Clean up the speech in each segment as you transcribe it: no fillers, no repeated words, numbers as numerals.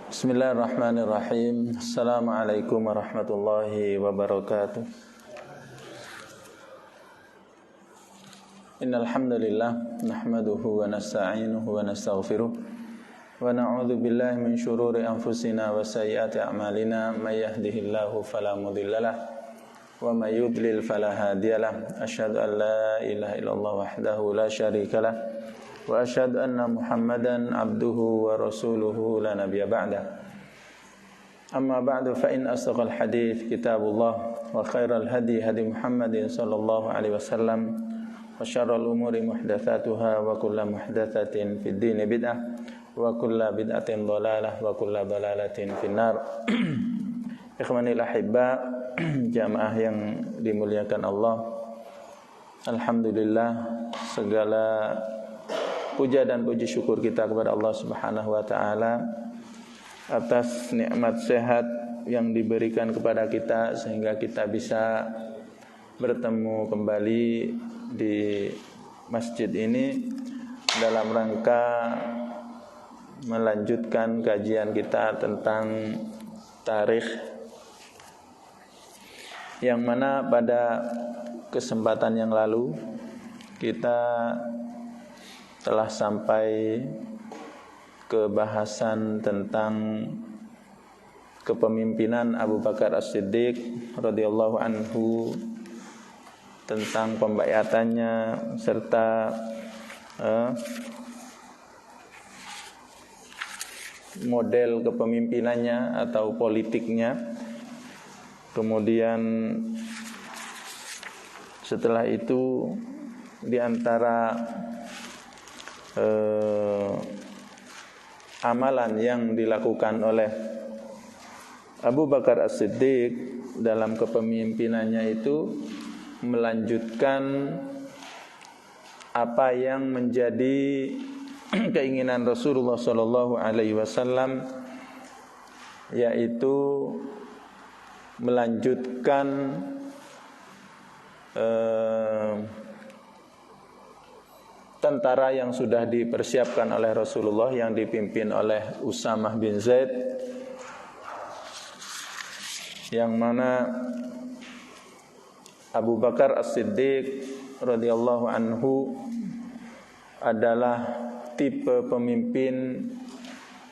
Bismillahirrahmanirrahim. Assalamualaikum warahmatullahi wabarakatuh. Innal hamdalillah nahmaduhu wa nasta'inuhu wa nastaghfiruh wa na'udzu billahi min shururi anfusina wa sayyiati a'malina may yahdihillahu fala mudhillalah wa may yudlil fala hadiyalah. Asyhadu an la ilaha illallah wahdahu la syarikalah wa asyhadu anna Muhammadan abduhu wa rasuluhu la nabiyya ba'da. Amma ba'du fa in asdaqal hadits kitabullah wa khairal hadi hadi Muhammadin sallallahu alaihi wasallam wa syarrul umuri muhdatsatuha wa kullu muhdatsatin fid din bid'ah wa kullu bid'atin dhalalah wa kullu dhalalatin finnar. Ikhwanil ahibba, jamaah yang dimuliakan Allah, alhamdulillah segala puja dan puji syukur kita kepada Allah Subhanahu wa taala atas nikmat sehat yang diberikan kepada kita sehingga kita bisa bertemu kembali di masjid ini dalam rangka melanjutkan kajian kita tentang tarikh, yang mana pada kesempatan yang lalu kita telah sampai ke bahasan tentang kepemimpinan Abu Bakar As-Siddiq radhiyallahu anhu, tentang pembaiatannya serta model kepemimpinannya atau politiknya. Kemudian setelah itu di antara amalan yang dilakukan oleh Abu Bakar As-Siddiq dalam kepemimpinannya itu melanjutkan apa yang menjadi keinginan Rasulullah sallallahu alaihi wasallam, yaitu melanjutkan tentara yang sudah dipersiapkan oleh Rasulullah yang dipimpin oleh Usamah bin Zaid, yang mana Abu Bakar As-Siddiq radhiyallahu anhu adalah tipe pemimpin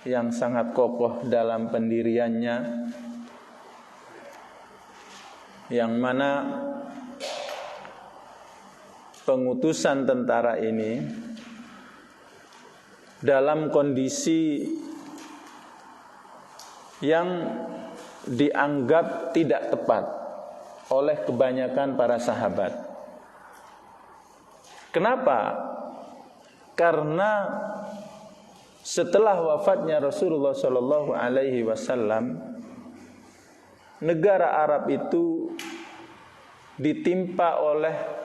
yang sangat kokoh dalam pendiriannya, yang mana pengutusan tentara ini dalam kondisi yang dianggap tidak tepat oleh kebanyakan para sahabat. Kenapa? Karena setelah wafatnya Rasulullah sallallahu alaihi wasallam, negara Arab itu ditimpa oleh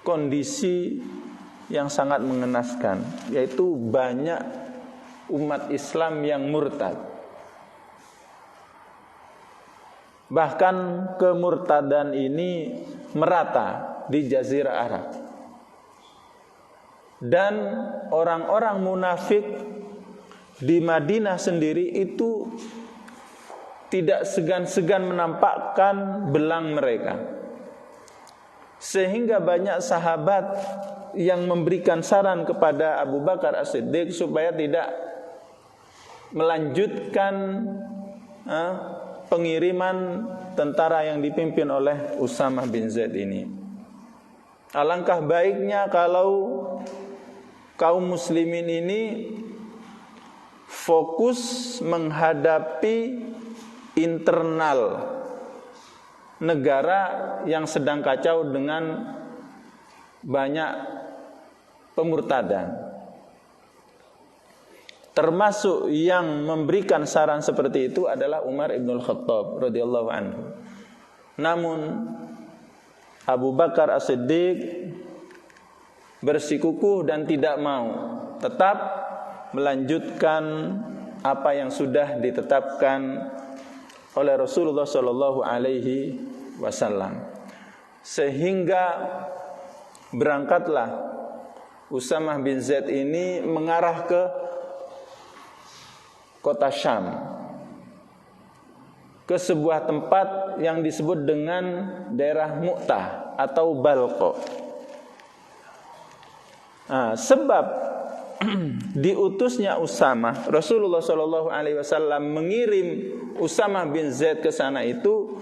kondisi yang sangat mengenaskan, yaitu banyak umat Islam yang murtad. Bahkan kemurtadan ini merata di Jazirah Arab. Dan orang-orang munafik di Madinah sendiri itu tidak segan-segan menampakkan belang mereka. Sehingga banyak sahabat yang memberikan saran kepada Abu Bakar As-Siddiq supaya tidak melanjutkan pengiriman tentara yang dipimpin oleh Usamah bin Zaid ini. Alangkah baiknya kalau kaum muslimin ini fokus menghadapi internal negara yang sedang kacau dengan banyak pemurtadan. Termasuk yang memberikan saran seperti itu adalah Umar ibn Khattab radhiyallahu anhu. Namun Abu Bakar As-Siddiq bersikukuh dan tidak mau, tetap melanjutkan apa yang sudah ditetapkan oleh Rasulullah sallallahu alaihi wasallam. Sehingga berangkatlah Usamah bin Zaid ini mengarah ke kota Syam, ke sebuah tempat yang disebut dengan daerah Mu'tah atau Balqa. Nah, sebab diutusnya Usamah, Rasulullah SAW mengirim Usamah bin Zaid ke sana itu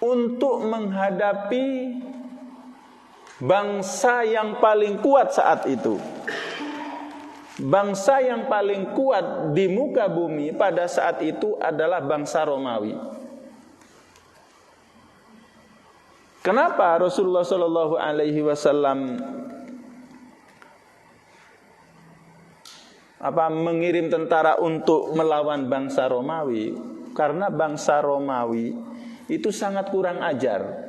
untuk menghadapi bangsa yang paling kuat saat itu. Bangsa yang paling kuat di muka bumi pada saat itu adalah bangsa Romawi. Kenapa Rasulullah SAW mengirim tentara untuk melawan bangsa Romawi? Karena bangsa Romawi itu sangat kurang ajar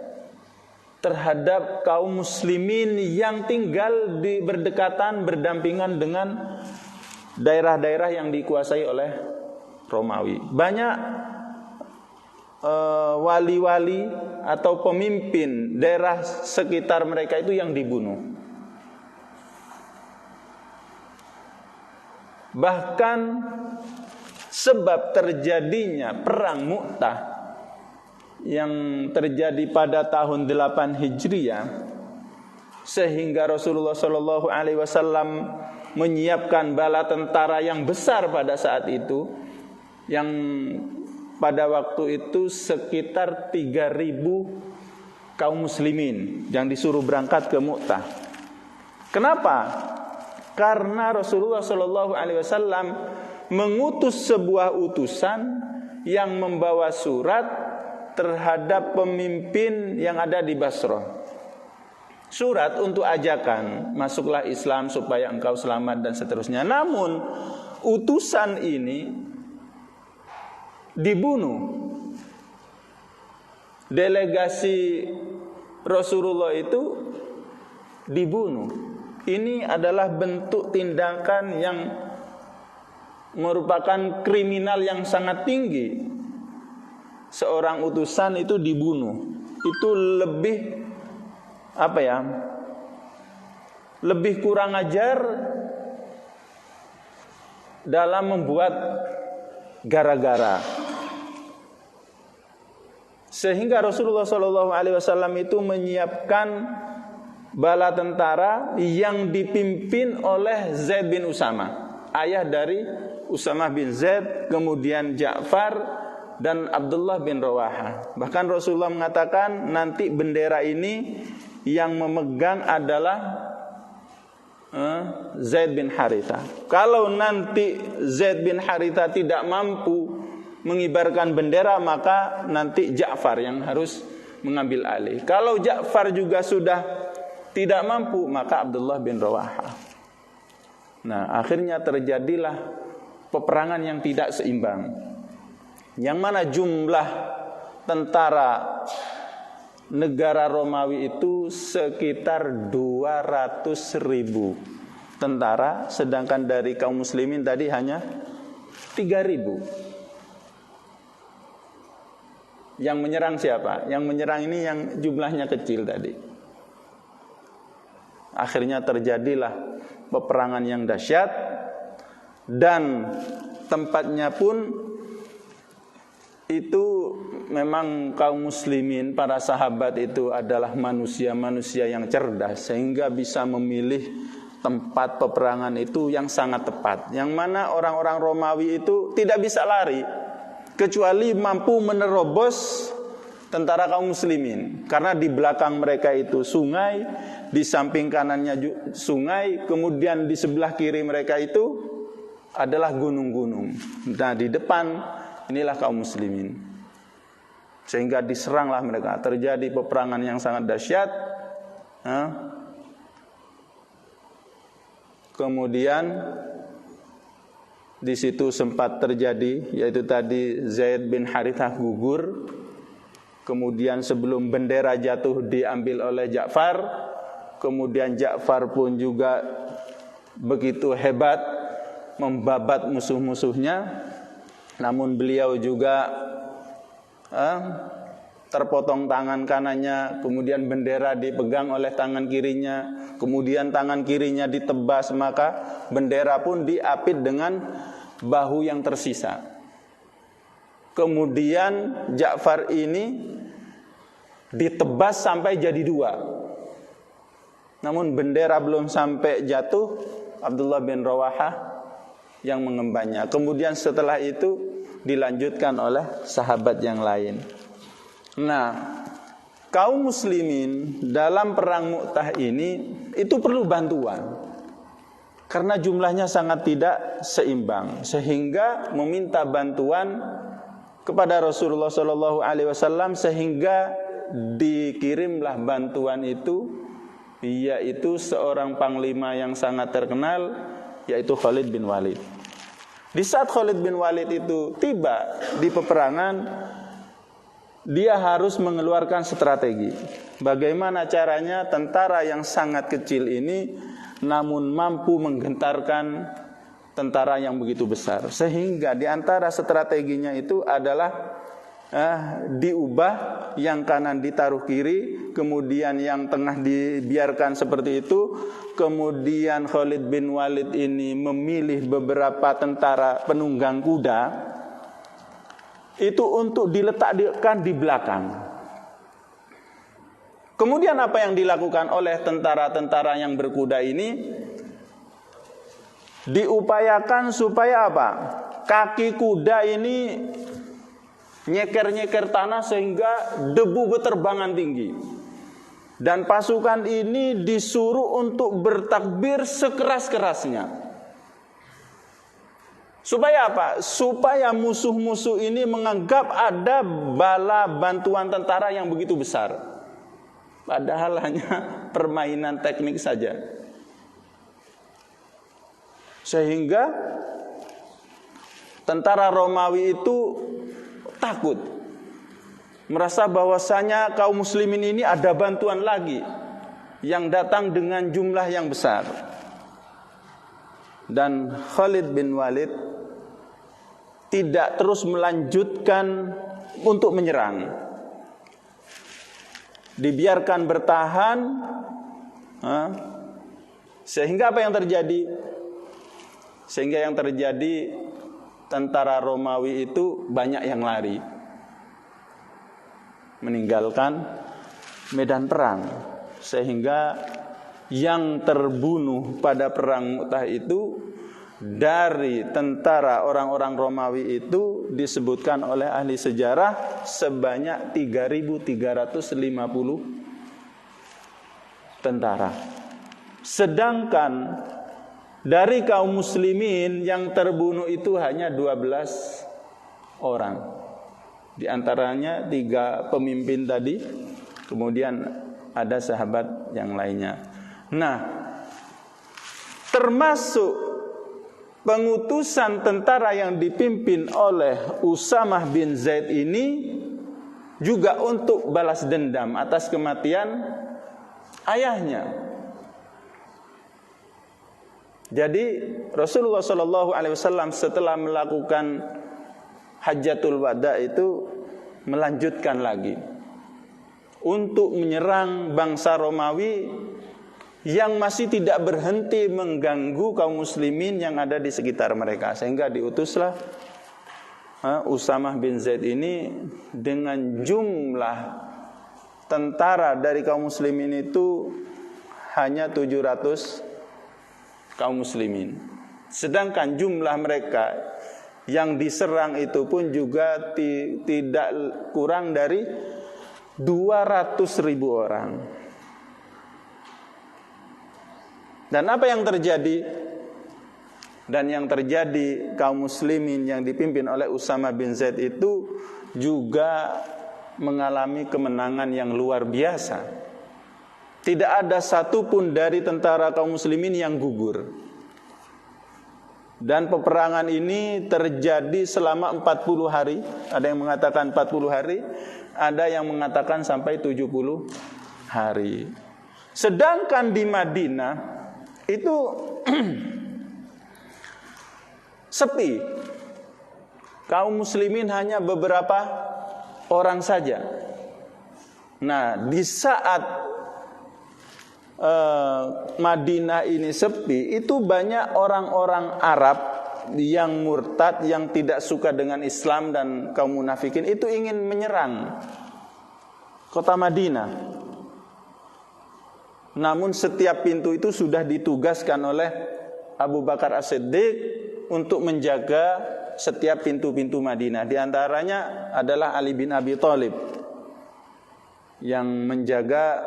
terhadap kaum muslimin yang tinggal di berdekatan, berdampingan dengan daerah-daerah yang dikuasai oleh Romawi. Banyak wali-wali atau pemimpin daerah sekitar mereka itu yang dibunuh. Bahkan sebab terjadinya perang Mu'tah yang terjadi pada tahun 8 Hijriah, sehingga Rasulullah SAW menyiapkan bala tentara yang besar pada saat itu, yang pada waktu itu sekitar 3.000 kaum muslimin yang disuruh berangkat ke Mu'tah. Kenapa? Karena Rasulullah SAW mengutus sebuah utusan yang membawa surat terhadap pemimpin yang ada di Basrah. Surat untuk ajakan, masuklah Islam supaya engkau selamat dan seterusnya. Namun utusan ini dibunuh. Delegasi Rasulullah itu dibunuh. Ini adalah bentuk tindakan yang merupakan kriminal yang sangat tinggi. Seorang utusan itu dibunuh. Itu lebih lebih kurang ajar dalam membuat gara-gara. Sehingga Rasulullah SAW itu menyiapkan bala tentara yang dipimpin oleh Zaid bin Usamah, ayah dari Usamah bin Zaid, kemudian Ja'far dan Abdullah bin Rawaha. Bahkan Rasulullah mengatakan nanti bendera ini yang memegang adalah Zaid bin Haritha. Kalau nanti Zaid bin Haritha tidak mampu mengibarkan bendera, maka nanti Ja'far yang harus mengambil alih. Kalau Ja'far juga sudah tidak mampu, maka Abdullah bin Rawaha. Nah, akhirnya terjadilah peperangan yang tidak seimbang, yang mana jumlah tentara negara Romawi itu sekitar 200.000 tentara, sedangkan dari kaum muslimin tadi hanya 3.000. Yang menyerang siapa? Yang menyerang ini yang jumlahnya kecil tadi. Akhirnya terjadilah peperangan yang dahsyat, dan tempatnya pun itu memang kaum muslimin, para sahabat itu adalah manusia-manusia yang cerdas, sehingga bisa memilih tempat peperangan itu yang sangat tepat, yang mana orang-orang Romawi itu tidak bisa lari kecuali mampu menerobos tentara kaum muslimin, karena di belakang mereka itu sungai, di samping kanannya sungai, kemudian di sebelah kiri mereka itu adalah gunung-gunung. Nah, di depan inilah kaum muslimin, sehingga diseranglah mereka. Terjadi peperangan yang sangat dahsyat. Kemudian di situ sempat terjadi, yaitu tadi Zaid bin Harithah gugur. Kemudian sebelum bendera jatuh diambil oleh Ja'far. Kemudian Ja'far pun juga begitu hebat membabat musuh-musuhnya. Namun beliau juga terpotong tangan kanannya, kemudian bendera dipegang oleh tangan kirinya, kemudian tangan kirinya ditebas, maka bendera pun diapit dengan bahu yang tersisa. Kemudian Ja'far ini ditebas sampai jadi 2. Namun bendera belum sampai jatuh, Abdullah bin Rawahah yang mengembannya. Kemudian setelah itu dilanjutkan oleh sahabat yang lain. Nah, kaum muslimin dalam perang Mu'tah ini itu perlu bantuan. Karena jumlahnya sangat tidak seimbang, sehingga meminta bantuan kepada Rasulullah SAW, sehingga dikirimlah bantuan itu, yaitu seorang panglima yang sangat terkenal, yaitu Khalid bin Walid. Di saat Khalid bin Walid itu tiba di peperangan, dia harus mengeluarkan strategi. Bagaimana caranya tentara yang sangat kecil ini namun mampu menggentarkan tentara yang begitu besar. Sehingga di antara strateginya itu adalah diubah, yang kanan ditaruh kiri, kemudian yang tengah dibiarkan seperti itu. Kemudian Khalid bin Walid ini memilih beberapa tentara penunggang kuda itu untuk diletakkan di belakang. Kemudian apa yang dilakukan oleh tentara-tentara yang berkuda ini? Diupayakan supaya apa? Kaki kuda ini nyeker-nyeker tanah sehingga debu berterbangan tinggi. Dan pasukan ini disuruh untuk bertakbir sekeras-kerasnya. Supaya apa? Supaya musuh-musuh ini menganggap ada bala bantuan tentara yang begitu besar. Padahal hanya permainan teknik saja. Sehingga tentara Romawi itu takut, merasa bahwasanya kaum muslimin ini ada bantuan lagi yang datang dengan jumlah yang besar. Dan Khalid bin Walid tidak terus melanjutkan untuk menyerang, dibiarkan bertahan, sehingga apa yang terjadi? Sehingga yang terjadi, tentara Romawi itu banyak yang lari, meninggalkan medan perang. Sehingga yang terbunuh pada perang Mu'tah itu dari tentara orang-orang Romawi itu disebutkan oleh ahli sejarah sebanyak 3.350 tentara. Sedangkan dari kaum muslimin yang terbunuh itu hanya 12 orang. Di antaranya 3 pemimpin tadi, kemudian ada sahabat yang lainnya. Nah, termasuk pengutusan tentara yang dipimpin oleh Usamah bin Zaid ini juga untuk balas dendam atas kematian ayahnya. Jadi Rasulullah SAW setelah melakukan Hajjatul Wada itu melanjutkan lagi untuk menyerang bangsa Romawi yang masih tidak berhenti mengganggu kaum muslimin yang ada di sekitar mereka. Sehingga diutuslah Usamah bin Zaid ini dengan jumlah tentara dari kaum muslimin itu hanya 700 kaum muslimin. Sedangkan jumlah mereka yang diserang itu pun juga tidak kurang dari 200.000 orang. Dan apa yang terjadi? Dan yang terjadi, kaum muslimin yang dipimpin oleh Usamah bin Zaid itu juga mengalami kemenangan yang luar biasa. Tidak ada satupun dari tentara kaum muslimin yang gugur. Dan peperangan ini terjadi selama 40 hari. Ada yang mengatakan 40 hari, ada yang mengatakan sampai 70 hari. Sedangkan di Madinah itu sepi. Kaum muslimin hanya beberapa orang saja. Nah, di saat Madinah ini sepi, itu banyak orang-orang Arab yang murtad, yang tidak suka dengan Islam dan kaum munafikin itu ingin menyerang kota Madinah. Namun setiap pintu itu sudah ditugaskan oleh Abu Bakar As-Siddiq untuk menjaga setiap pintu-pintu Madinah. Di antaranya adalah Ali bin Abi Thalib yang menjaga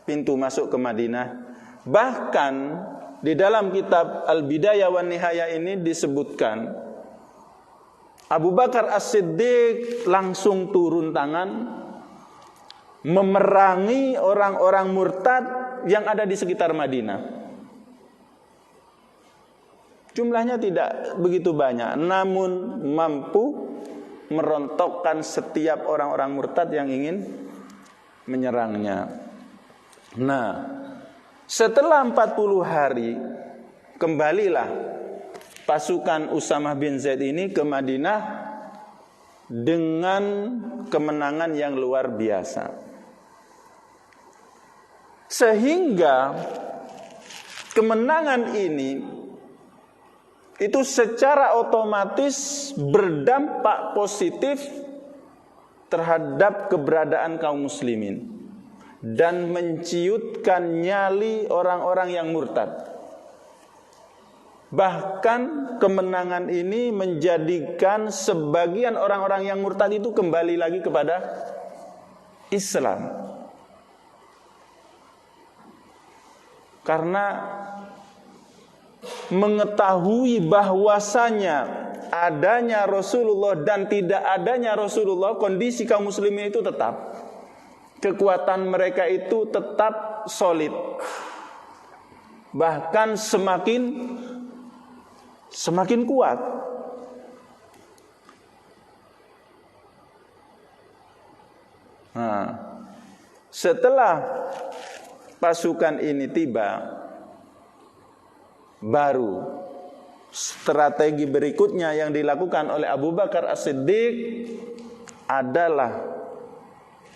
pintu masuk ke Madinah. Bahkan di dalam kitab Al-Bidayah wan Nihayah ini disebutkan Abu Bakar As-Siddiq langsung turun tangan memerangi orang-orang murtad yang ada di sekitar Madinah. Jumlahnya tidak begitu banyak, namun mampu merontokkan setiap orang-orang murtad yang ingin menyerangnya. Nah, setelah 40 hari kembalilah pasukan Usamah bin Zaid ini ke Madinah dengan kemenangan yang luar biasa. Sehingga kemenangan ini itu secara otomatis berdampak positif terhadap keberadaan kaum muslimin dan menciutkan nyali orang-orang yang murtad. Bahkan kemenangan ini menjadikan sebagian orang-orang yang murtad itu kembali lagi kepada Islam. Karena mengetahui bahwasanya adanya Rasulullah dan tidak adanya Rasulullah, kondisi kaum muslimin itu tetap, kekuatan mereka itu tetap solid, bahkan semakin kuat. Nah, setelah pasukan ini tiba, baru strategi berikutnya yang dilakukan oleh Abu Bakar As-Siddiq adalah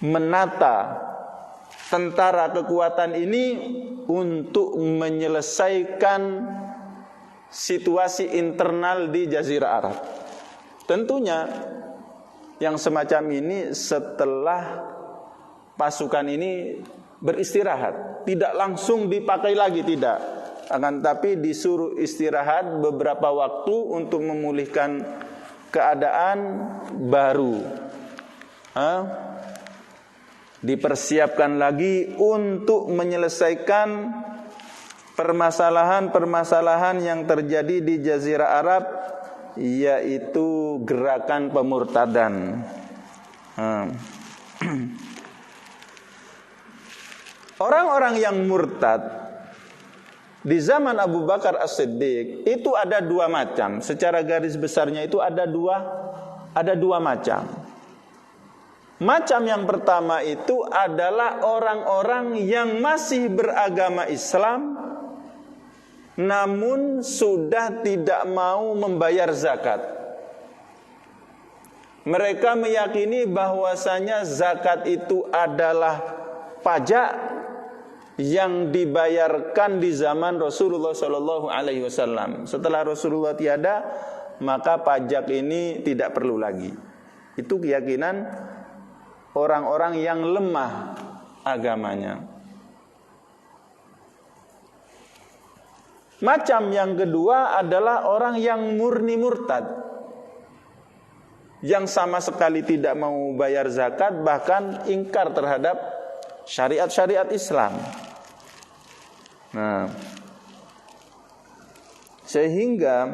menata tentara kekuatan ini untuk menyelesaikan situasi internal di Jazirah Arab. Tentunya yang semacam ini setelah pasukan ini beristirahat, tidak langsung dipakai lagi, tidak, akan tapi disuruh istirahat beberapa waktu untuk memulihkan keadaan baru. Dipersiapkan lagi untuk menyelesaikan permasalahan-permasalahan yang terjadi di Jazirah Arab, yaitu gerakan pemurtadan. Orang-orang yang murtad di zaman Abu Bakar As-Siddiq itu ada dua macam. Secara garis besarnya itu ada dua macam. Macam yang pertama itu adalah orang-orang yang masih beragama Islam namun sudah tidak mau membayar zakat. Mereka meyakini bahwasanya zakat itu adalah pajak yang dibayarkan di zaman Rasulullah SAW. Setelah Rasulullah tiada, maka pajak ini tidak perlu lagi. Itu keyakinan orang-orang yang lemah agamanya. Macam yang kedua adalah orang yang murni murtad, yang sama sekali tidak mau bayar zakat, bahkan ingkar terhadap syariat-syariat Islam. Nah, sehingga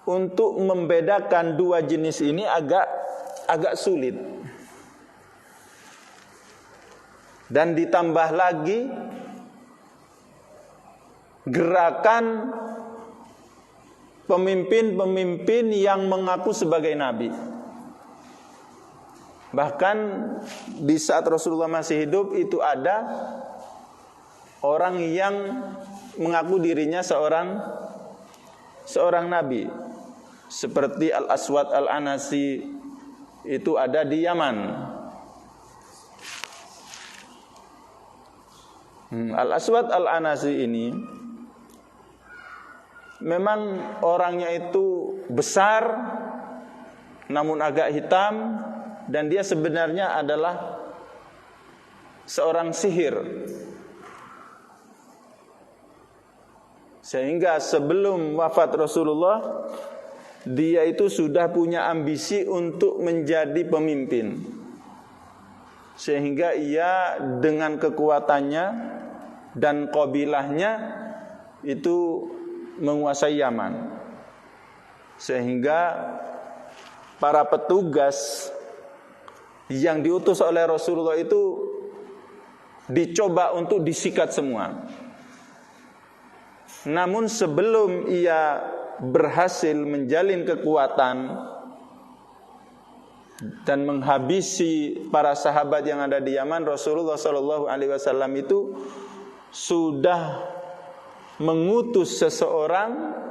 untuk membedakan dua jenis ini agak sulit. Dan ditambah lagi gerakan pemimpin-pemimpin yang mengaku sebagai nabi. Bahkan di saat Rasulullah masih hidup itu ada orang yang mengaku dirinya seorang nabi. Seperti Al-Aswad Al-Anasi itu ada di Yaman. Al-Aswad Al-Anasi ini memang orangnya itu besar namun agak hitam, dan dia sebenarnya adalah seorang sihir. Sehingga sebelum wafat Rasulullah, dia itu sudah punya ambisi untuk menjadi pemimpin. Sehingga ia dengan kekuatannya dan qabilahnya itu menguasai Yaman. Sehingga para petugas yang diutus oleh Rasulullah itu dicoba untuk disikat semua. Namun sebelum ia berhasil menjalin kekuatan dan menghabisi para sahabat yang ada di Yaman, Rasulullah SAW itu sudah mengutus seseorang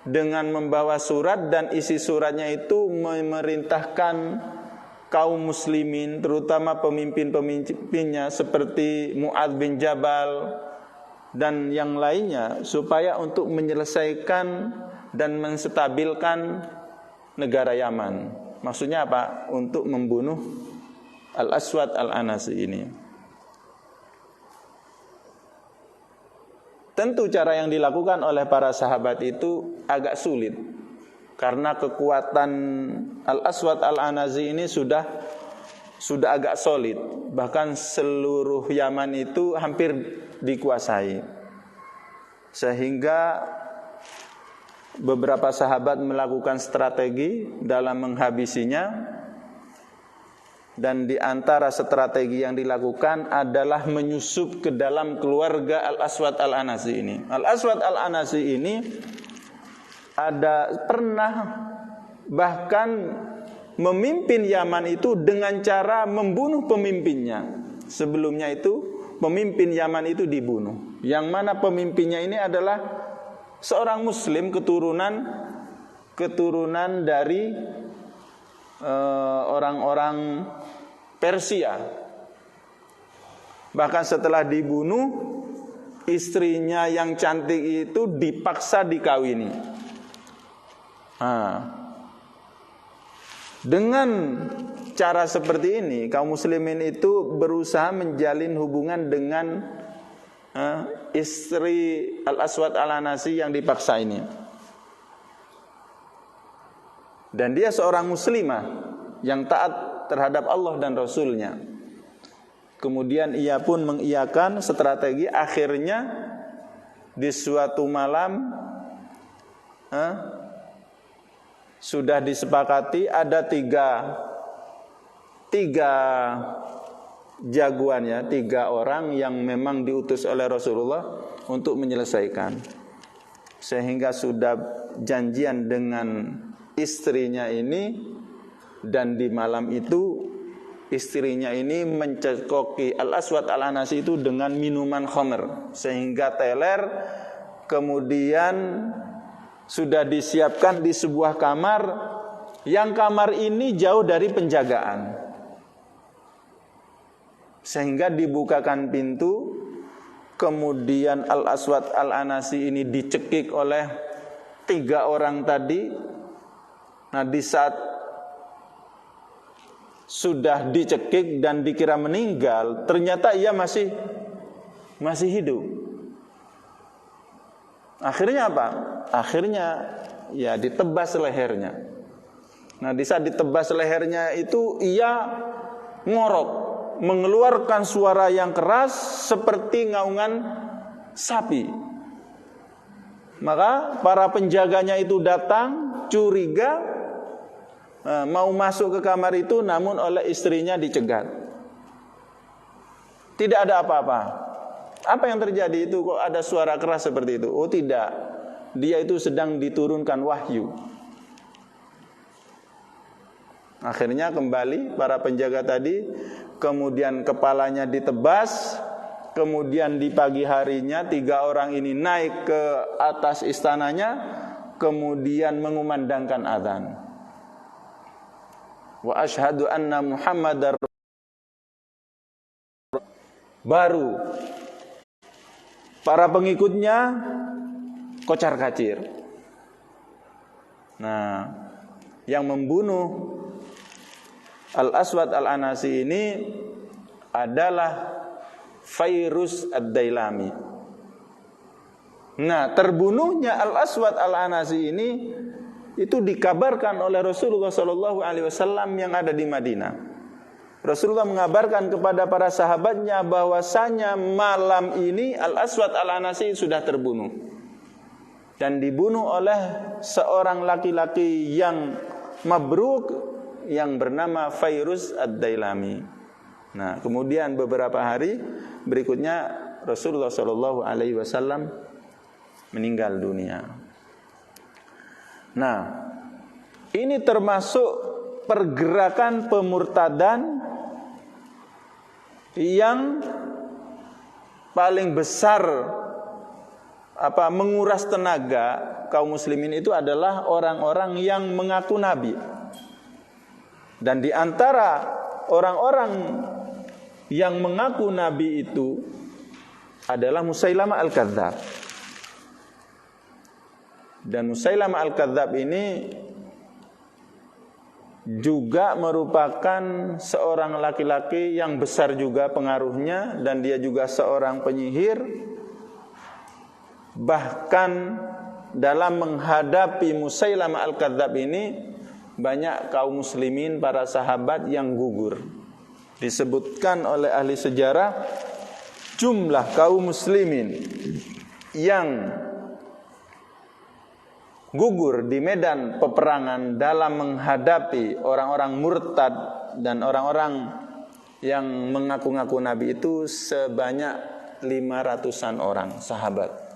dengan membawa surat, dan isi suratnya itu memerintahkan kaum muslimin, terutama pemimpin-pemimpinnya seperti Mu'adz bin Jabal dan yang lainnya, supaya untuk menyelesaikan dan menstabilkan negara Yaman. Maksudnya apa? Untuk membunuh Al-Aswad Al-Anasi ini. Tentu cara yang dilakukan oleh para sahabat itu agak sulit, karena kekuatan Al-Aswad Al-Anazi ini sudah agak solid. Bahkan seluruh Yaman itu hampir dikuasai. Sehingga beberapa sahabat melakukan strategi dalam menghabisinya. Dan di antara strategi yang dilakukan adalah menyusup ke dalam keluarga Al-Aswad Al-Anasi ini. Al-Aswad Al-Anasi ini pernah bahkan memimpin Yaman itu dengan cara membunuh pemimpinnya. Sebelumnya itu pemimpin Yaman itu dibunuh. Yang mana pemimpinnya ini adalah seorang muslim, keturunan dari orang-orang Persia. Bahkan setelah dibunuh, istrinya yang cantik itu dipaksa dikawini. Dengan cara seperti ini, kaum muslimin itu berusaha menjalin hubungan dengan istri Al-Aswad Al-Anasi yang dipaksa ini. Dan dia seorang muslimah yang taat terhadap Allah dan Rasulnya. Kemudian ia pun mengiyakan strategi. Akhirnya di suatu malam sudah disepakati ada tiga jagoan, 3 orang yang memang diutus oleh Rasulullah untuk menyelesaikan. Sehingga sudah janjian dengan istrinya ini, dan di malam itu istrinya ini mencekoki Al-Aswad Al-Anasi itu dengan minuman khamr sehingga teler. Kemudian sudah disiapkan di sebuah kamar, yang kamar ini jauh dari penjagaan, sehingga dibukakan pintu. Kemudian Al-Aswad Al-Anasi ini dicekik oleh 3 orang tadi. Nah, di saat sudah dicekik dan dikira meninggal, ternyata ia masih hidup. Akhirnya apa? Akhirnya ya ditebas lehernya. Nah, di saat ditebas lehernya itu ia ngorok, mengeluarkan suara yang keras seperti ngaungan sapi. Maka para penjaganya itu datang, curiga, mau masuk ke kamar itu, namun oleh istrinya dicegat. Tidak ada apa-apa. Apa yang terjadi itu? Kok ada suara keras seperti itu? Oh tidak, dia itu sedang diturunkan wahyu. Akhirnya kembali para penjaga tadi, kemudian kepalanya ditebas. Kemudian di pagi harinya 3 orang ini naik ke atas istananya, kemudian mengumandangkan azan. Wa asyhadu anna Muhammadar. Baru para pengikutnya kocar-kacir. Nah, yang membunuh Al-Aswad Al-Anasi ini adalah Fairuz Ad-Dailami. Nah, terbunuhnya Al-Aswad Al-Anasi ini itu dikabarkan oleh Rasulullah SAW yang ada di Madinah. Rasulullah mengabarkan kepada para sahabatnya bahwasanya malam ini Al-Aswad Al-Anasi sudah terbunuh dan dibunuh oleh seorang laki-laki yang mabruk yang bernama Fairuz Ad-Dailami. Nah, kemudian beberapa hari berikutnya Rasulullah SAW meninggal dunia. Nah, ini termasuk pergerakan pemurtadan yang paling besar menguras tenaga kaum muslimin itu adalah orang-orang yang mengaku nabi. Dan di antara orang-orang yang mengaku nabi itu adalah Musailamah Al-Kadzdzab. Dan Musailamah Al-Kadzdzab ini juga merupakan seorang laki-laki yang besar juga pengaruhnya, dan dia juga seorang penyihir. Bahkan dalam menghadapi Musailamah Al-Kadzdzab ini banyak kaum muslimin, para sahabat yang gugur. Disebutkan oleh ahli sejarah jumlah kaum muslimin yang gugur di medan peperangan dalam menghadapi orang-orang murtad dan orang-orang yang mengaku-ngaku nabi itu sebanyak 500-an orang sahabat.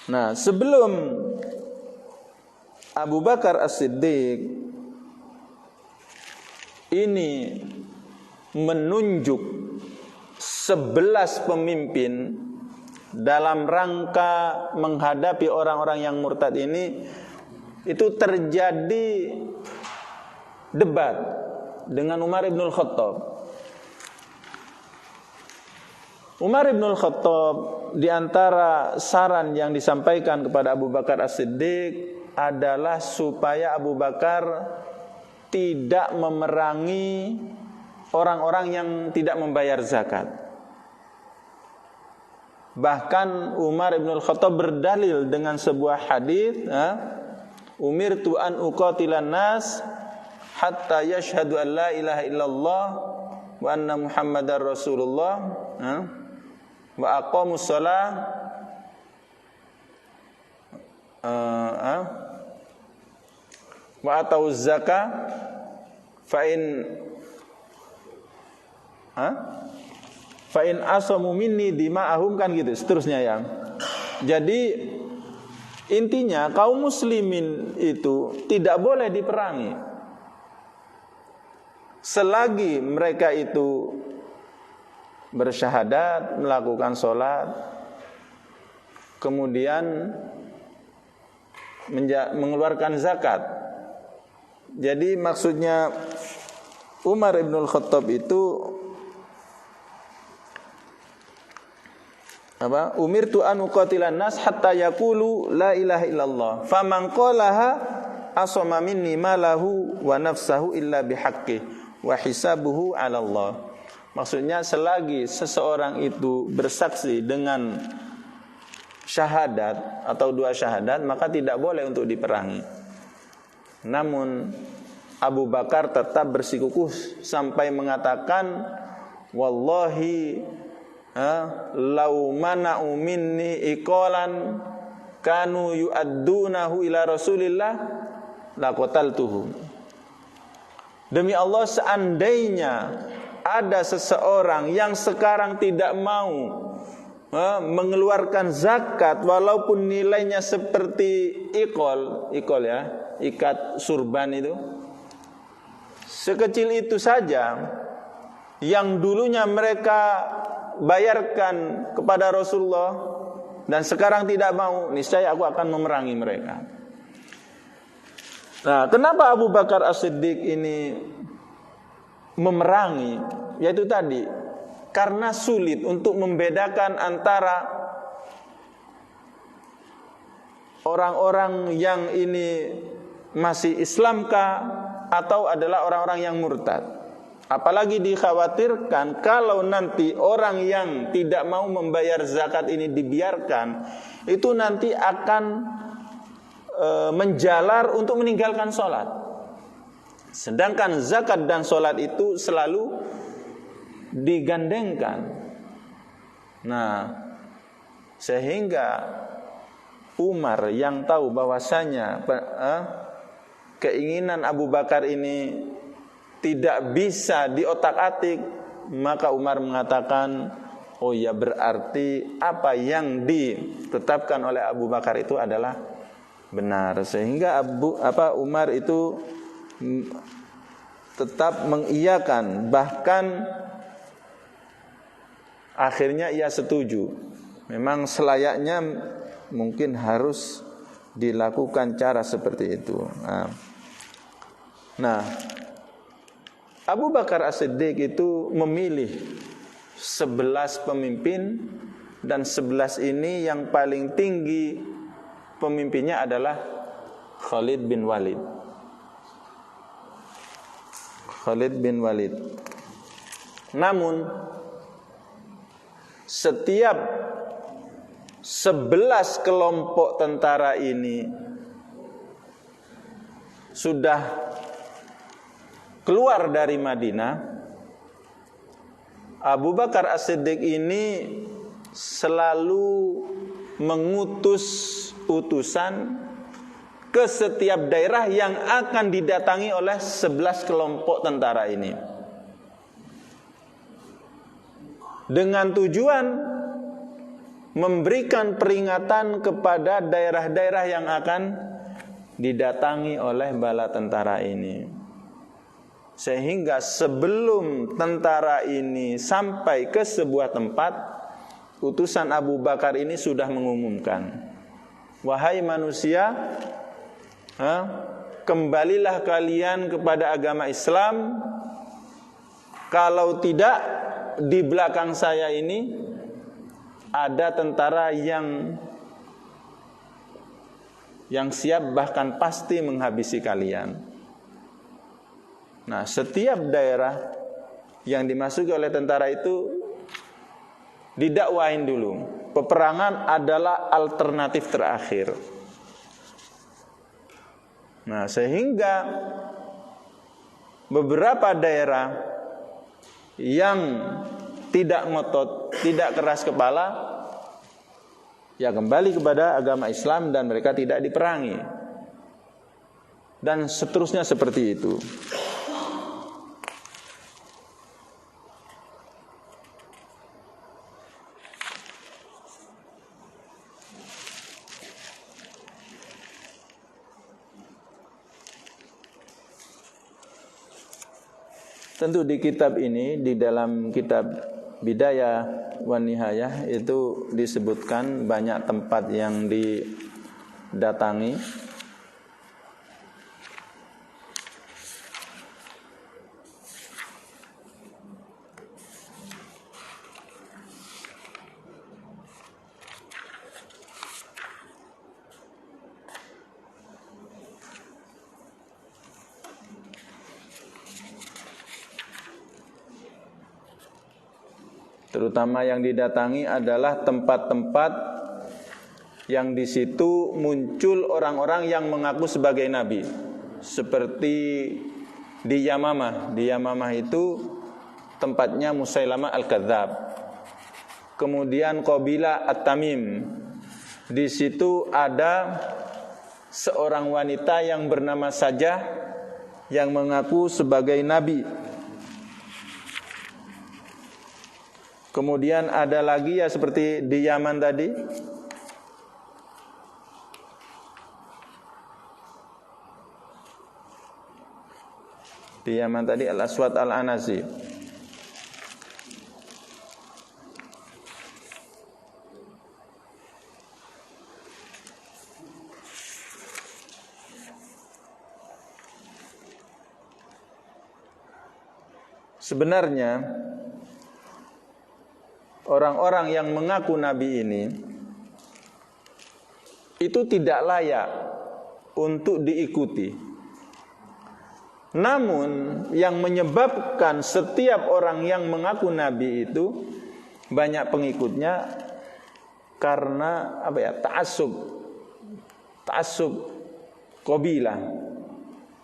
Nah, sebelum Abu Bakar As-Siddiq ini menunjuk 11 pemimpin dalam rangka menghadapi orang-orang yang murtad ini, itu terjadi debat dengan Umar ibn Khattab. Umar ibn Khattab, di antara saran yang disampaikan kepada Abu Bakar As-Siddiq adalah supaya Abu Bakar tidak memerangi orang-orang yang tidak membayar zakat. Bahkan Umar ibn Khattab berdalil dengan sebuah hadis, umirtu an uqatilan nas hatta yashhadu an la ilaha illallah wa anna muhammadar rasulullah wa aqamus shalah wa atauz zakah fa in asamu minni dima'ahum, kan gitu seterusnya ya. Jadi intinya kaum muslimin itu tidak boleh diperangi selagi mereka itu bersyahadat, melakukan sholat, kemudian mengeluarkan zakat. Jadi maksudnya Umar ibn Khattab itu umirtu an uqatilan nas hatta yaqulu la ilaha illallah faman qalaha asama minni malahu wa nafsahu illa bihaqqi wa hisabuhu 'ala Allah. Maksudnya selagi seseorang itu bersaksi dengan syahadat atau 2 syahadat, maka tidak boleh untuk diperangi. Namun Abu Bakar tetap bersikukuh sampai mengatakan, wallahi lau mana'u minni iqalan kanu yu'addunahu ila Rasulillah laqataltuhu. Demi Allah, seandainya ada seseorang yang sekarang tidak mau mengeluarkan zakat walaupun nilainya seperti ikol ya, ikat surban itu, sekecil itu saja yang dulunya mereka bayarkan kepada Rasulullah dan sekarang tidak mau, niscaya aku akan memerangi mereka. Nah, kenapa Abu Bakar As-Siddiq ini memerangi yaitu tadi, karena sulit untuk membedakan antara orang-orang yang ini masih Islamkah atau adalah orang-orang yang murtad. Apalagi dikhawatirkan kalau nanti orang yang tidak mau membayar zakat ini dibiarkan, itu nanti akan menjalar untuk meninggalkan sholat. Sedangkan zakat dan sholat itu selalu digandengkan. Nah, sehingga Umar yang tahu bahwasanya keinginan Abu Bakar ini tidak bisa diotak-atik, maka Umar mengatakan, oh ya, berarti apa yang ditetapkan oleh Abu Bakar itu adalah benar. Sehingga Umar itu tetap mengiyakan, bahkan akhirnya ia setuju. Memang selayaknya mungkin harus dilakukan cara seperti itu. Nah, Abu Bakar As-Siddiq itu memilih 11 pemimpin, dan 11 ini yang paling tinggi pemimpinnya adalah Khalid bin Walid. Khalid bin Walid. Namun setiap 11 kelompok tentara ini sudah keluar dari Madinah, Abu Bakar As-Siddiq ini selalu mengutus utusan ke setiap daerah yang akan didatangi oleh 11 kelompok tentara ini, dengan tujuan memberikan peringatan kepada daerah-daerah yang akan didatangi oleh bala tentara ini. Sehingga sebelum tentara ini sampai ke sebuah tempat, utusan Abu Bakar ini sudah mengumumkan, wahai manusia, kembalilah kalian kepada agama Islam. Kalau tidak, di belakang saya ini ada tentara yang siap, bahkan pasti menghabisi kalian. Nah, setiap daerah yang dimasuki oleh tentara itu didakwain dulu. Peperangan adalah alternatif terakhir. Nah, sehingga beberapa daerah yang tidak ngotot, tidak keras kepala, ya kembali kepada agama Islam dan mereka tidak diperangi. Dan seterusnya seperti itu. Tentu di kitab ini, di dalam kitab Bidayah wan Nihayah, itu disebutkan banyak tempat yang didatangi. Terutama yang didatangi adalah tempat-tempat yang di situ muncul orang-orang yang mengaku sebagai nabi. Seperti di Yamamah. Di Yamamah itu tempatnya Musailamah Al-Kadzab. Kemudian Qabilah At-Tamim. Di situ ada seorang wanita yang bernama Sajah yang mengaku sebagai nabi. Kemudian ada lagi ya seperti di Yaman tadi, Al-Aswad Al-Anasi. sebenarnya orang-orang yang mengaku nabi ini itu tidak layak untuk diikuti. Namun yang menyebabkan setiap orang yang mengaku nabi itu banyak pengikutnya karena ta'assub qabilah.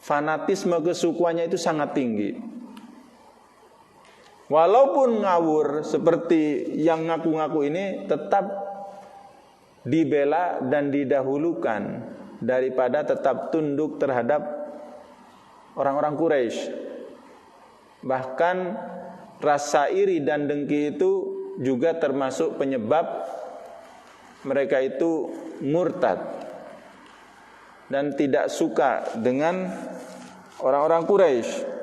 Fanatisme kesukuannya itu sangat tinggi. Walaupun ngawur seperti yang ngaku-ngaku ini, tetap dibela dan didahulukan daripada tetap tunduk terhadap orang-orang Quraisy. Bahkan rasa iri dan dengki itu juga termasuk penyebab mereka itu murtad dan tidak suka dengan orang-orang Quraisy.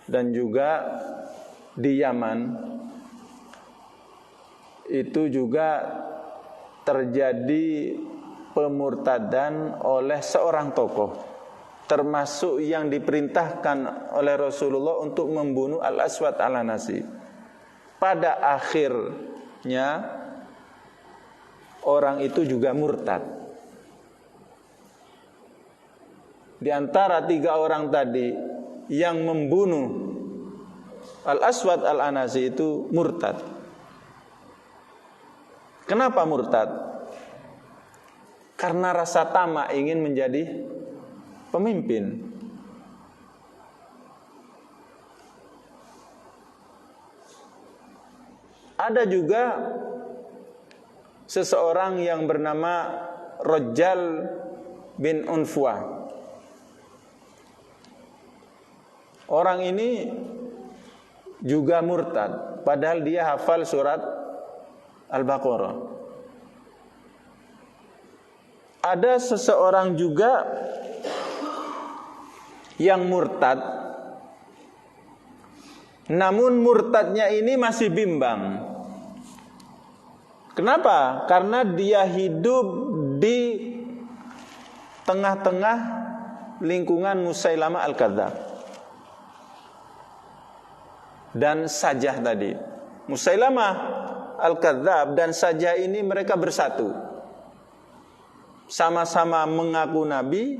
Dan juga di Yaman itu juga terjadi pemurtadan oleh seorang tokoh, termasuk yang diperintahkan oleh Rasulullah untuk membunuh Al-Aswad Al-Anasi. Pada akhirnya orang itu juga murtad. Di antara 3 orang tadi, yang membunuh Al-Aswad Al-Anasi itu murtad. Kenapa murtad? Karena rasa tamak ingin menjadi pemimpin. Ada juga seseorang yang bernama Rajjal bin Unfuah. Orang ini juga murtad, padahal dia hafal surat Al-Baqarah. Ada seseorang juga yang murtad, namun murtadnya ini masih bimbang. Kenapa? Karena dia hidup di tengah-tengah lingkungan Musailamah Al-Kadzdzab dan Sajah tadi. Musailamah Al-Kadzdzab dan Sajah ini mereka bersatu, sama-sama mengaku nabi.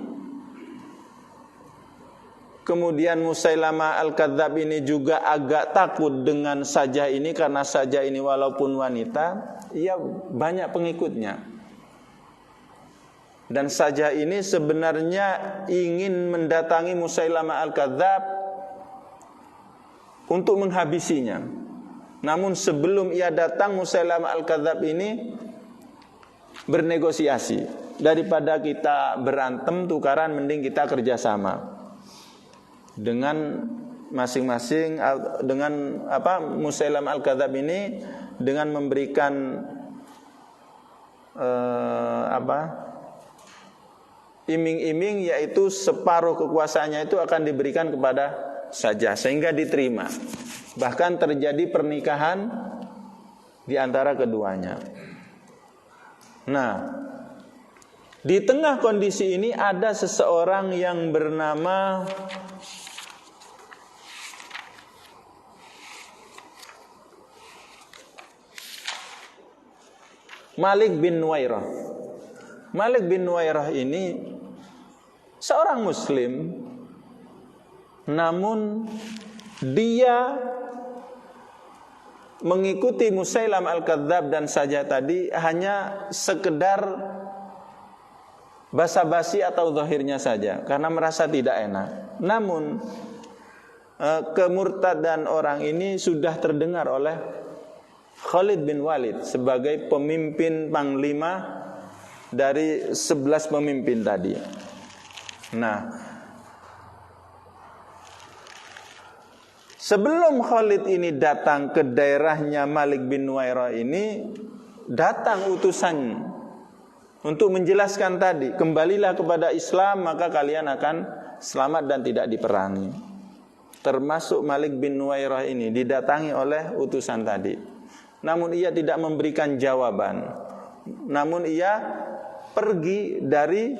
Kemudian Musailamah Al-Kadzdzab ini juga agak takut dengan Sajah ini, karena Sajah ini walaupun wanita, ia banyak pengikutnya. Dan Sajah ini sebenarnya ingin mendatangi Musailamah Al-Kadzdzab untuk menghabisinya. Namun sebelum ia datang, Musailamah Al-Kadzdzab ini bernegosiasi, daripada kita berantem tukaran, mending kita kerjasama dengan masing-masing. Dengan Musailamah Al-Kadzdzab ini dengan memberikan iming-iming, yaitu separuh kekuasaannya itu akan diberikan kepada Sajah, sehingga diterima. Bahkan terjadi pernikahan di antara keduanya. Nah, di tengah kondisi ini ada seseorang yang bernama Malik bin Nuwairah. Malik bin Nuwairah ini seorang muslim, namun dia mengikuti Musailamah Al-Kadzdzab dan Sajah tadi hanya sekedar basa-basi atau zahirnya saja, karena merasa tidak enak. Namun kemurtadan orang ini sudah terdengar oleh Khalid bin Walid sebagai pemimpin panglima dari 11 pemimpin tadi. Nah, Sebelum Khalid ini datang ke daerahnya Malik bin Nuwairah ini, datang utusan untuk menjelaskan tadi, kembalilah kepada Islam maka kalian akan selamat dan tidak diperangi. Termasuk Malik bin Nuwairah ini didatangi oleh utusan tadi. Namun ia tidak memberikan jawaban. Namun ia pergi dari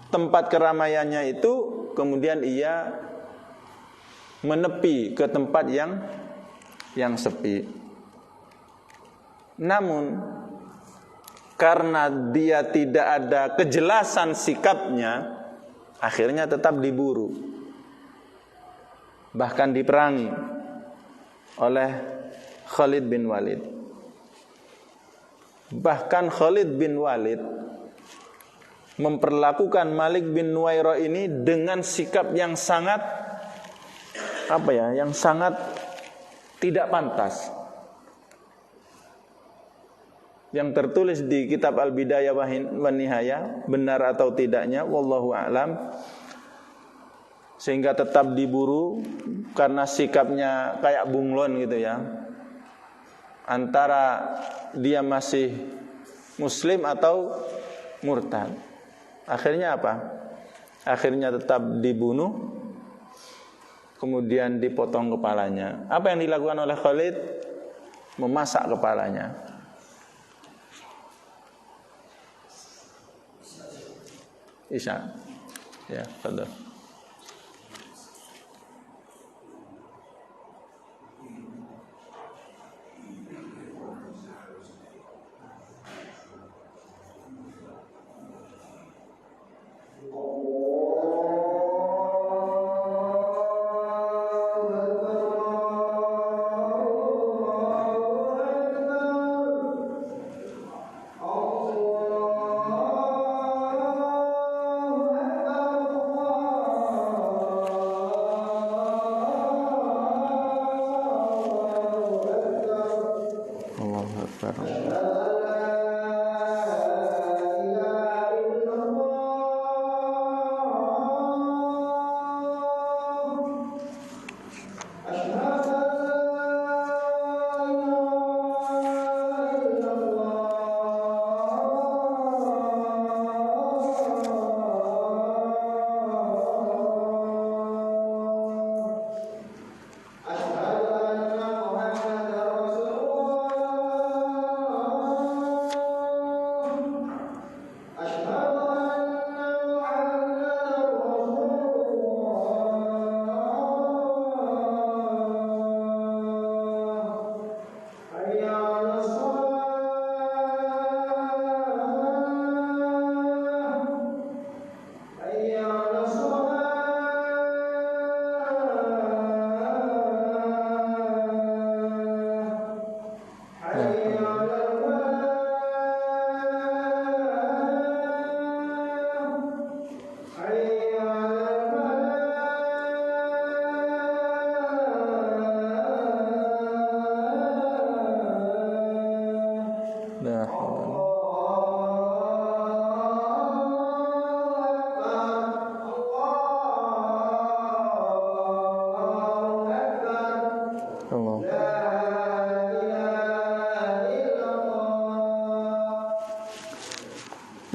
tempat keramaiannya itu, kemudian ia menepi ke tempat yang sepi. Namun karena dia tidak ada kejelasan sikapnya, akhirnya tetap diburu, bahkan diperangi oleh Khalid bin Walid. Bahkan Khalid bin Walid memperlakukan Malik bin Nuwairah ini dengan sikap yang sangat yang sangat tidak pantas. Yang tertulis di kitab Al-Bidayah wa Nihayah, benar atau tidaknya wallahu a'lam, sehingga tetap diburu karena sikapnya kayak bunglon gitu ya, antara dia masih muslim atau murtad. Akhirnya apa? Akhirnya tetap dibunuh, kemudian dipotong kepalanya. Apa yang dilakukan oleh Khalid? Memasak kepalanya. Isya. Ya, betul.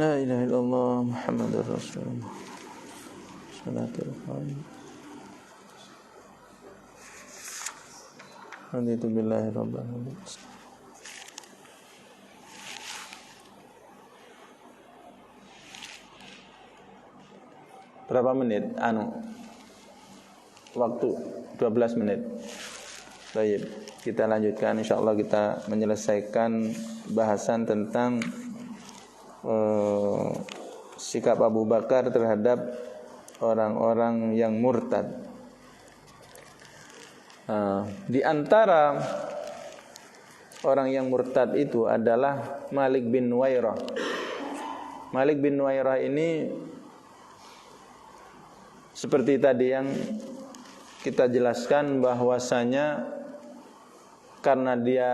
La ilaha illallah Muhammadur Rasulullah. Salatul Fatiha. Raditu billahi rabbil alamin. Berapa menit? Waktu 12 menit. Baik, kita lanjutkan, insyaallah kita menyelesaikan bahasan tentang sikap Abu Bakar terhadap orang-orang yang murtad. Di antara orang yang murtad itu adalah Malik bin Nuwairah. Malik bin Nuwairah ini seperti tadi yang kita jelaskan, bahwasanya karena dia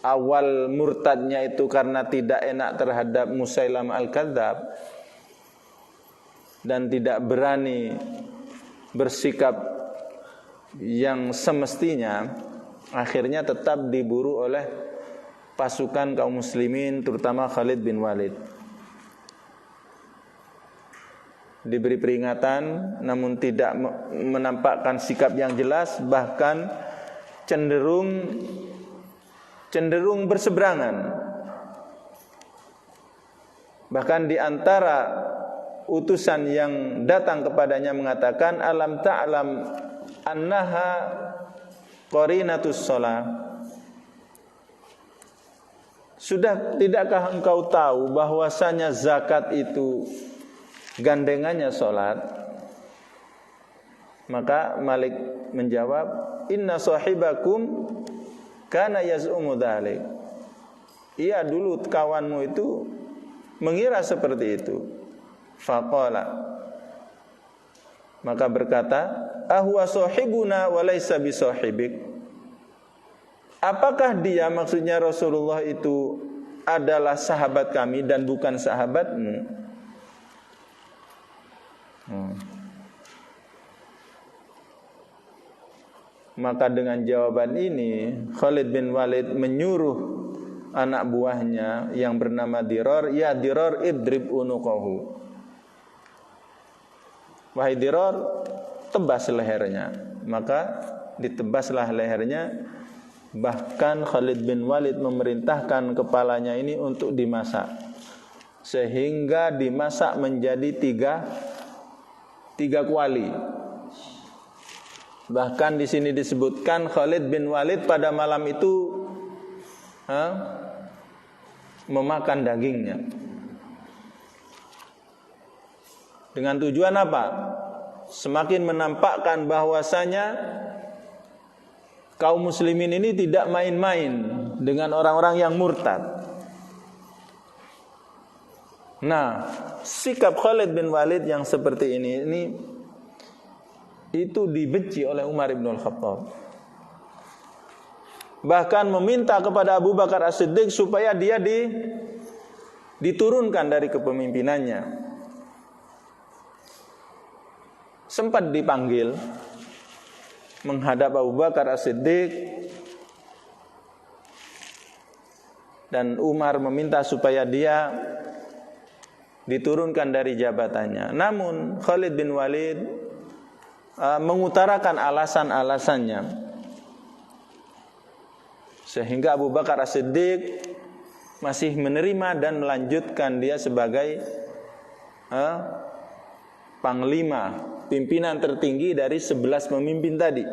awal murtadnya itu karena tidak enak terhadap Musailam al-Kadzab dan tidak berani bersikap yang semestinya akhirnya tetap diburu oleh pasukan kaum muslimin, terutama Khalid bin Walid. Diberi peringatan namun tidak menampakkan sikap yang jelas, bahkan cenderung berseberangan. Bahkan di antara utusan yang datang kepadanya mengatakan, alam ta'lam annaha qarinatus shalah. Sudah tidakkah engkau tahu bahwasanya zakat itu gandengannya salat? Maka Malik menjawab, inna sahibakum kana yaz'umu dzalik. Iya, dulu kawanmu itu mengira seperti itu. Faqala, maka berkata, ahwa sahibuna wa laysa bisahibik. Apakah dia, maksudnya Rasulullah itu adalah sahabat kami dan bukan sahabatmu? Maka dengan jawaban ini Khalid bin Walid menyuruh anak buahnya yang bernama Dirar, ya Dirar idrib unuqahu. Wahai Dirar, tebas lehernya. Maka ditebaslah lehernya. Bahkan Khalid bin Walid memerintahkan kepalanya ini untuk dimasak, sehingga dimasak menjadi tiga kuali. Bahkan di sini disebutkan Khalid bin Walid pada malam itu memakan dagingnya. Dengan tujuan apa? Semakin menampakkan bahwasanya kaum muslimin ini tidak main-main dengan orang-orang yang murtad. Nah, sikap Khalid bin Walid yang seperti ini itu dibenci oleh Umar bin Khattab. Bahkan meminta kepada Abu Bakar As-Siddiq supaya dia diturunkan dari kepemimpinannya. Sempat dipanggil menghadap Abu Bakar As-Siddiq, dan Umar meminta supaya dia diturunkan dari jabatannya. Namun Khalid bin Walid mengutarakan alasan-alasannya, sehingga Abu Bakar As-Siddiq masih menerima dan melanjutkan dia sebagai panglima, pimpinan tertinggi dari 11 pemimpin tadi.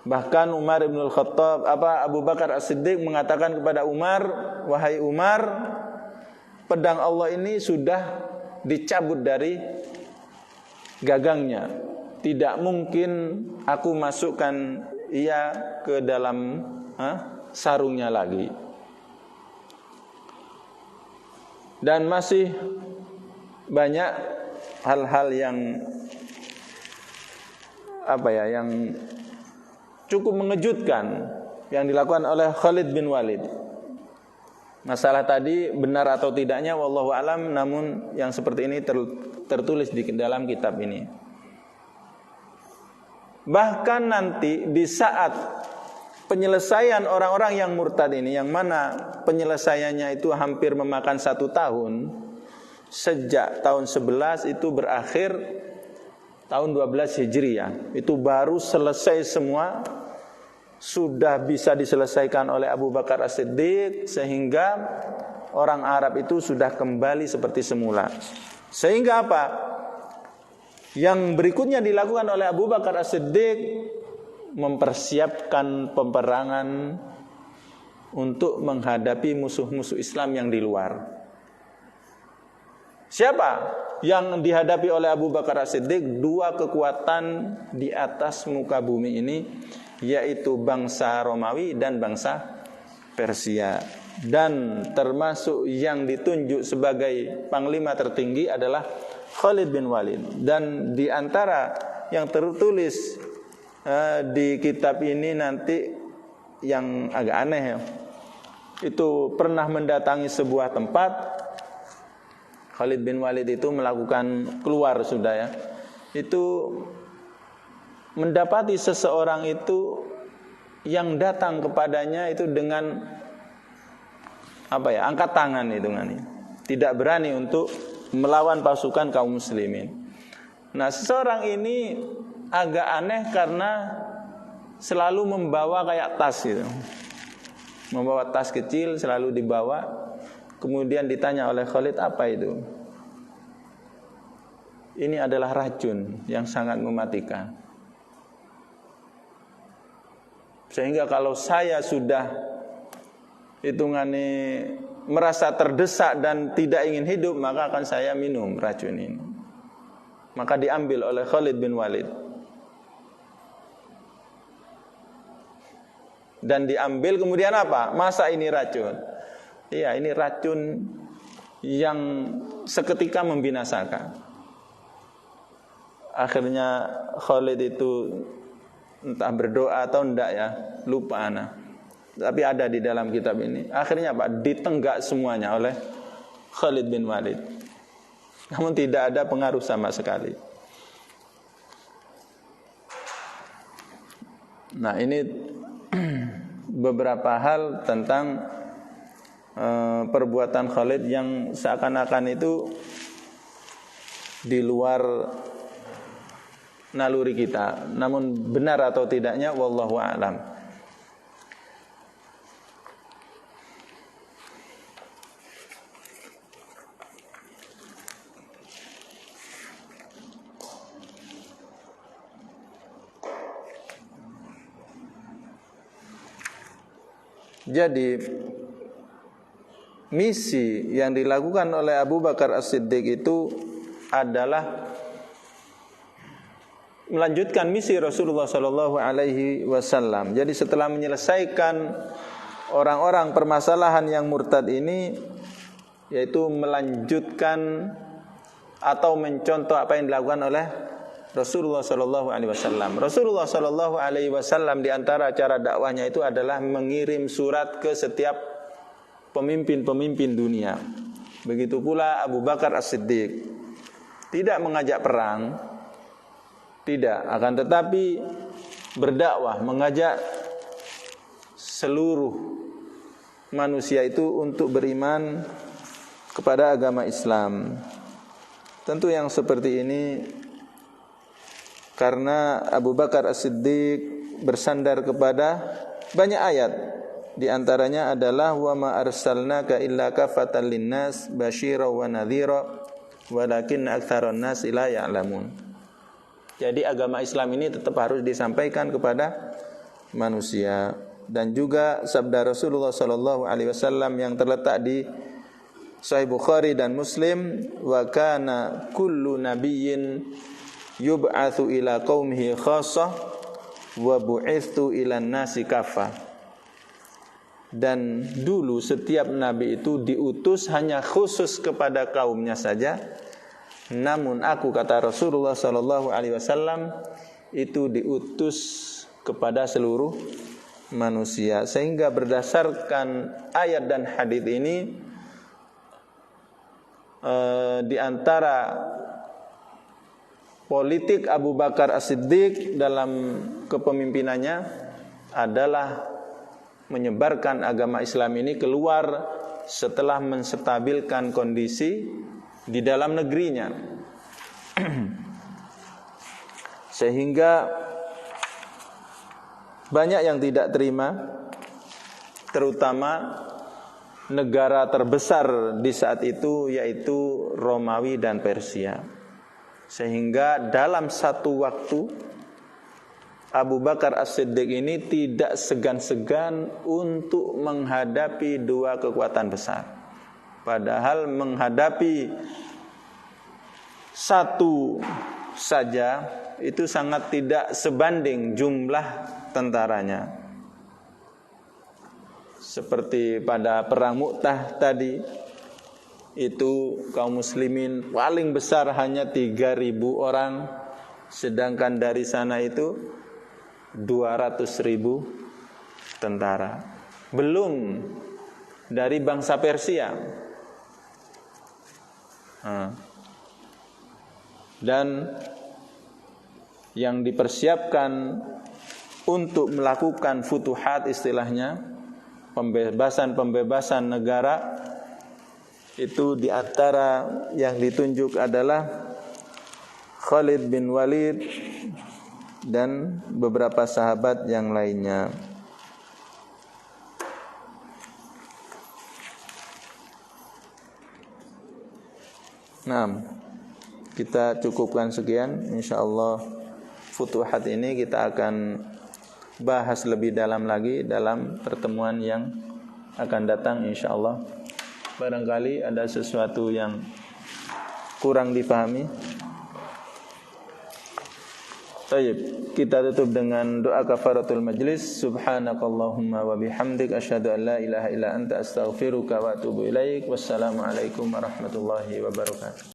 Bahkan Umar bin Khattab, Abu Bakar As-Siddiq mengatakan kepada Umar, wahai Umar, pedang Allah ini sudah dicabut dari gagangnya. Tidak mungkin aku masukkan ia ke dalam sarungnya lagi. Dan masih banyak hal-hal yang yang cukup mengejutkan yang dilakukan oleh Khalid bin Walid. Masalah tadi benar atau tidaknya wallahu alam, namun yang seperti ini tertulis di dalam kitab ini. Bahkan nanti di saat penyelesaian orang-orang yang murtad ini, yang mana penyelesaiannya itu hampir memakan 1 tahun, sejak tahun 11 itu berakhir tahun 12 Hijriah, itu baru selesai semua, sudah bisa diselesaikan oleh Abu Bakar As-Siddiq, sehingga orang Arab itu sudah kembali seperti semula. Sehingga apa? Yang berikutnya dilakukan oleh Abu Bakar As-Siddiq, mempersiapkan peperangan untuk menghadapi musuh-musuh Islam yang di luar. Siapa yang dihadapi oleh Abu Bakar As-Siddiq? 2 kekuatan di atas muka bumi ini, yaitu bangsa Romawi dan bangsa Persia. Dan termasuk yang ditunjuk sebagai panglima tertinggi adalah Khalid bin Walid. Dan di antara yang tertulis di kitab ini nanti yang agak aneh ya, itu pernah mendatangi sebuah tempat. Khalid bin Walid itu melakukan keluar sudah ya, itu mendapati seseorang itu yang datang kepadanya itu dengan angkat tangan hitungannya, tidak berani untuk melawan pasukan kaum muslimin. Nah, seseorang ini agak aneh karena selalu membawa kayak tas gitu. Membawa tas kecil selalu dibawa. Kemudian ditanya oleh Khalid, apa itu? Ini adalah racun yang sangat mematikan. Sehingga kalau saya sudah hitungannya merasa terdesak dan tidak ingin hidup, maka akan saya minum racun ini. Maka diambil oleh Khalid bin Walid. Dan diambil kemudian apa? Masa ini racun? Iya, ini racun yang seketika membinasakan. Akhirnya Khalid itu entah berdoa atau enggak ya, lupa ana. Tapi ada di dalam kitab ini. Akhirnya apa? Ditenggak semuanya oleh Khalid bin Walid. Namun tidak ada pengaruh sama sekali. Nah, ini beberapa hal tentang perbuatan Khalid yang seakan-akan itu di luar naluri kita. Namun benar atau tidaknya wallahu a'lam. Jadi misi yang dilakukan oleh Abu Bakar As-Siddiq itu adalah melanjutkan misi Rasulullah sallallahu alaihi wasallam. Jadi setelah menyelesaikan orang-orang permasalahan yang murtad ini, yaitu melanjutkan atau mencontoh apa yang dilakukan oleh Rasulullah sallallahu alaihi wasallam. Rasulullah sallallahu alaihi wasallam di antara cara dakwahnya itu adalah mengirim surat ke setiap pemimpin-pemimpin dunia. Begitu pula Abu Bakar As-Siddiq. Tidak mengajak perang, tidak, akan tetapi berdakwah, mengajak seluruh manusia itu untuk beriman kepada agama Islam. Tentu yang seperti ini karena Abu Bakar As-Siddiq bersandar kepada banyak ayat. Di antaranya adalah wa ma arsalnaka illa kafatan linnas basyira wa nadhira walakin aktsaran nas la ya'lamun. Jadi agama Islam ini tetap harus disampaikan kepada manusia. Dan juga sabda Rasulullah sallallahu alaihi wasallam yang terletak di Sahih Bukhari dan Muslim, wa kana kullu nabiyyin yub'atsu ila qaumihi khassah wa bu'itsu ila nasi kaffah. Dan dulu setiap nabi itu diutus hanya khusus kepada kaumnya saja. Namun aku, kata Rasulullah sallallahu alaihi wasallam, itu diutus kepada seluruh manusia. Sehingga berdasarkan ayat dan hadis ini, di antara politik Abu Bakar As-Siddiq dalam kepemimpinannya adalah menyebarkan agama Islam ini keluar setelah menstabilkan kondisi di dalam negerinya. Sehingga banyak yang tidak terima, terutama negara terbesar di saat itu yaitu Romawi dan Persia. Sehingga dalam satu waktu Abu Bakar As-Siddiq ini tidak segan-segan untuk menghadapi dua kekuatan besar. Padahal menghadapi satu saja itu sangat tidak sebanding jumlah tentaranya. Seperti pada perang Mu'tah tadi, itu kaum muslimin paling besar hanya 3.000 orang, sedangkan dari sana itu 200.000 tentara. Belum dari bangsa Persia. Dan yang dipersiapkan untuk melakukan futuhat, istilahnya pembebasan negara, itu di antara yang ditunjuk adalah Khalid bin Walid dan beberapa sahabat yang lainnya. Nah, kita cukupkan sekian. InsyaAllah futuhat ini kita akan bahas lebih dalam lagi dalam pertemuan yang akan datang insyaallah. Barangkali ada sesuatu yang kurang dipahami. Baik, kita tutup dengan doa kafaratul majlis. Subhanakallahumma wa bihamdik asyhadu an la ilaha illa anta astaghfiruka wa atubu ilaik. Wassalamualaikum warahmatullahi wabarakatuh.